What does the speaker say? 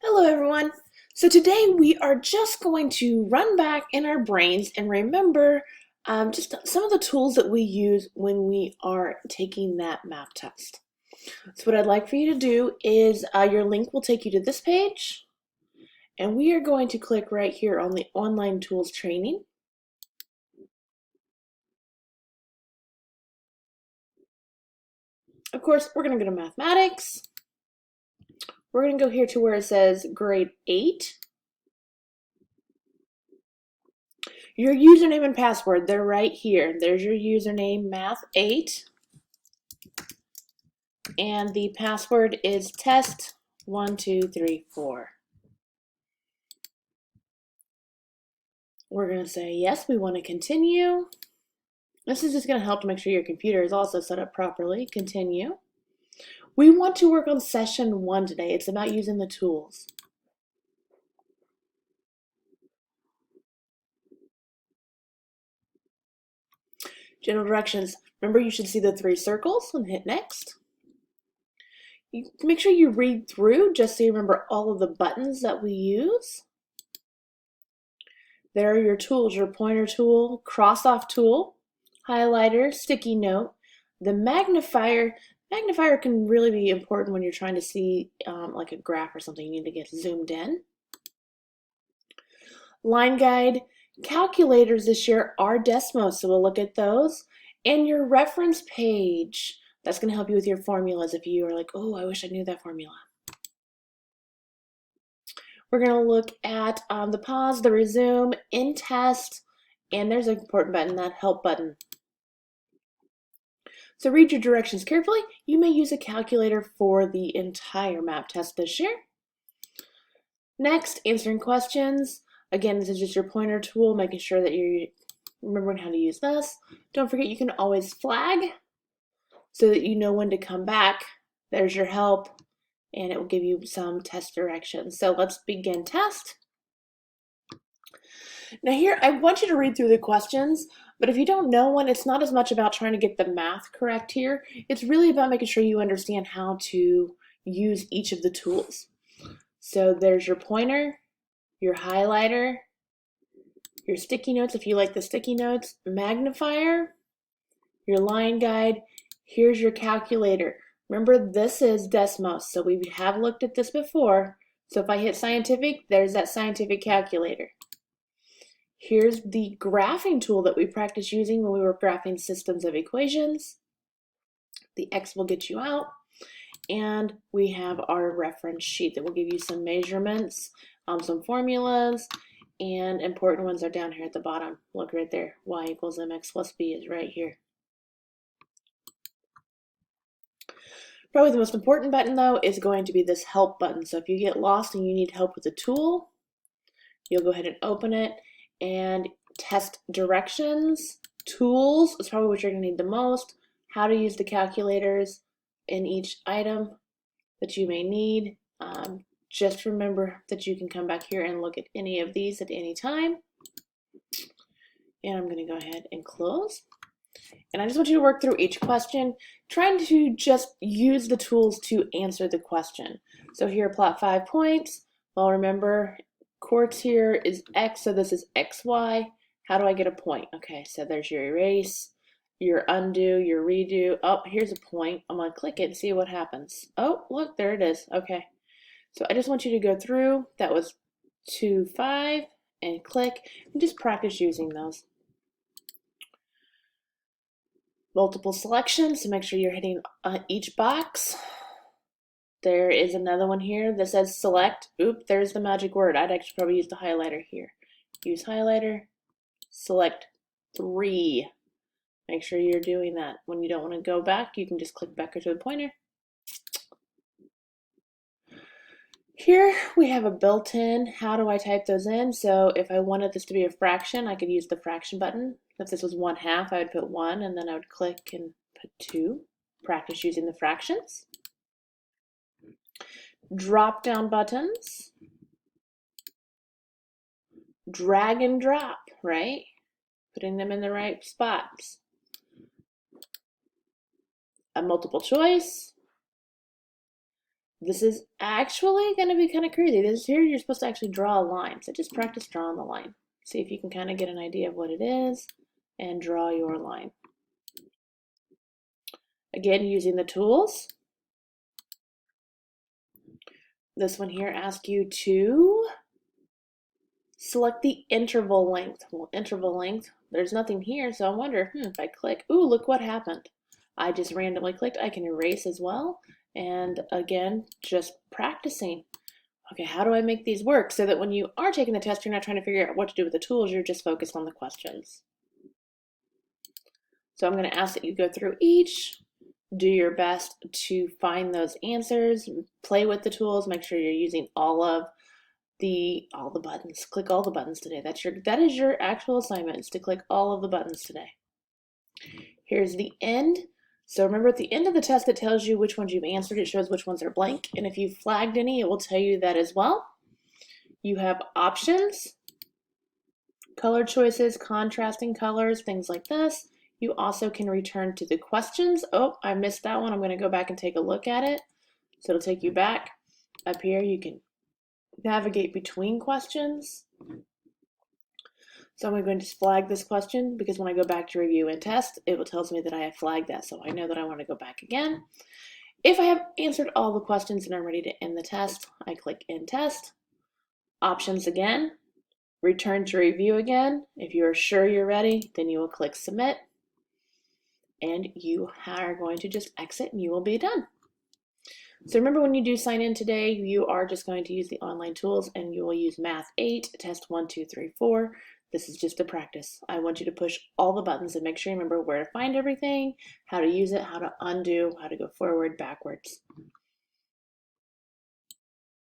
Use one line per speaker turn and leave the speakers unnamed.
Hello everyone! So today we are just going to run back in our brains and remember just some of the tools that we use when we are taking that math test. So what I'd like for you to do is your link will take you to this page and we are going to click right here on the online tools training. Of course, we're going to go to mathematics. We're going to go here to where it says grade 8. Your username and password, they're right here. There's your username, math8. And the password is test1234. We're going to say yes, we want to continue. This is just going to help to make sure your computer is also set up properly. Continue. We want to work on session 1 today. It's about using the tools. General directions. Remember, you should see the 3 circles and hit next. Make sure you read through just so you remember all of the buttons that we use. There are your tools, your pointer tool, cross-off tool, highlighter, sticky note. The magnifier can really be important when you're trying to see like a graph or something. You need to get zoomed in. Line guide, calculators this year are Desmos, so we'll look at those. And your reference page, that's going to help you with your formulas if you are like, oh, I wish I knew that formula. We're going to look at the pause, the resume, in test, and there's an important button, that help button. So read your directions carefully. You may use a calculator for the entire map test this year. Next, answering questions. Again, this is just your pointer tool, making sure that you're remembering how to use this. Don't forget you can always flag so that you know when to come back. There's your help, and it will give you some test directions. So let's begin test. Now here, I want you to read through the questions, but if you don't know one, it's not as much about trying to get the math correct here. It's really about making sure you understand how to use each of the tools. So there's your pointer, your highlighter, your sticky notes if you like the sticky notes, magnifier, your line guide. Here's your calculator. Remember, this is Desmos, so we have looked at this before. So if I hit scientific, there's that scientific calculator. Here's the graphing tool that we practiced using when we were graphing systems of equations. The X will get you out. And we have our reference sheet that will give you some measurements, some formulas, and important ones are down here at the bottom. Look right there. Y equals mx plus b is right here. Probably the most important button, though, is going to be this help button. So if you get lost and you need help with a tool, you'll go ahead and open it. And test directions, tools is probably what you're going to need the most. How to use the calculators in each item that you may need. Just remember that you can come back here and look at any of these at any time. And I'm going to go ahead and close. And I just want you to work through each question, trying to just use the tools to answer the question. So here, plot 5 points. Well, remember, quartz here is x, so this is xy. How do I get a point? Okay, so there's your erase, your undo, your redo. Oh, here's a point. I'm going to click it and see what happens. Oh, look, there it is. Okay. So I just want you to go through. That was 2, 5, and click, and just practice using those. Multiple selections, so make sure you're hitting each box. There is another one here that says select. Oop, there's the magic word. I'd actually probably use the highlighter here. Use highlighter, select 3. Make sure you're doing that. When you don't want to go back, you can just click back to the pointer. Here we have a built-in, how do I type those in? So if I wanted this to be a fraction, I could use the fraction button. If this was 1/2, I would put 1, and then I would click and put 2. Practice using the fractions. Drop-down buttons. Drag and drop, right? Putting them in the right spots. A multiple choice. This is actually going to be kind of crazy. This here you're supposed to actually draw a line. So just practice drawing the line. See if you can kind of get an idea of what it is and draw your line. Again, using the tools. This one here asks you to select the interval length. Well, interval length, there's nothing here, so I wonder, if I click, ooh, look what happened. I just randomly clicked. I can erase as well. And again, just practicing. Okay, how do I make these work so that when you are taking the test, you're not trying to figure out what to do with the tools, you're just focused on the questions. So I'm going to ask that you go through each, do your best to find those answers, play with the tools, make sure you're using all the buttons. Click all the buttons today. That is your actual assignment, is to click all of the buttons today. Here's the end. So remember, at the end of the test, it tells you which ones you've answered. It shows which ones are blank. And if you've flagged any, it will tell you that as well. You have options, color choices, contrasting colors, things like this. You also can return to the questions. Oh, I missed that one. I'm going to go back and take a look at it. So it'll take you back. Up here, you can navigate between questions. So I'm going to just flag this question because when I go back to review and test, it will tells me that I have flagged that. So I know that I want to go back again. If I have answered all the questions and I'm ready to end the test, I click End Test. Options again. Return to review again. If you are sure you're ready, then you will click Submit. And you are going to just exit and you will be done. So remember, when you do sign in today, you are just going to use the online tools and you will use Math 8, Test 1, 2, 3, 4. This is just a practice. I want you to push all the buttons and make sure you remember where to find everything, how to use it, how to undo, how to go forward, backwards.